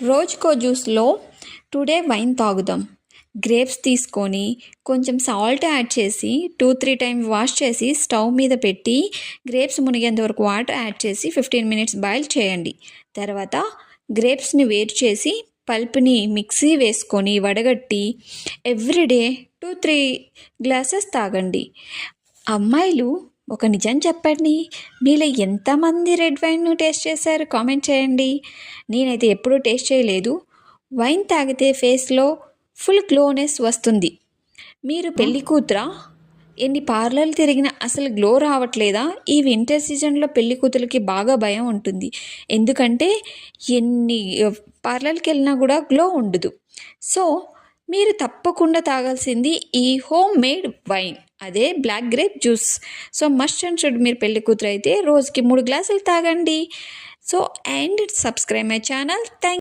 రోజుకో జ్యూస్లో today wine తాగుదాం. Grapes తీసుకొని కొంచెం సాల్ట్ యాడ్ చేసి 2-3 టైమ్స్ వాష్ చేసి స్టవ్ మీద పెట్టి గ్రేప్స్ మునిగేంత వరకు వాటర్ యాడ్ చేసి 15 మినిట్స్ బాయిల్ చేయండి. తర్వాత గ్రేప్స్ని వేరు చేసి పల్ప్ని మిక్సీ వేసుకొని వడగట్టి ఎవ్రీడే 2-3 గ్లాసెస్ తాగండి. అమ్మాయిలు ఒక నిజం చెప్పండి, మీలో ఎంతమంది రెడ్ వైన్ను టేస్ట్ చేశారు? కామెంట్ చేయండి. నేనైతే ఎప్పుడూ టేస్ట్ చేయలేదు. వైన్ తాగితే ఫేస్లో ఫుల్ గ్లోనెస్ వస్తుంది. మీరు పెళ్లి కూతురా? ఎన్ని పార్లర్లు తిరిగినా అసలు గ్లో రావట్లేదా? ఈ వింటర్ సీజన్లో పెళ్లి కూతురికి బాగా భయం ఉంటుంది. ఎందుకంటే ఎన్ని పార్లర్కి వెళ్ళినా కూడా గ్లో ఉండదు. సో మీరు తప్పకుండా తాగాల్సింది ఈ హోమ్ మేడ్ వైన్, అదే black grape juice. So must and should మీరు పెళ్లి కూతురు అయితే రోజుకి 3 గ్లాసులు తాగండి. So and subscribe my channel. Thank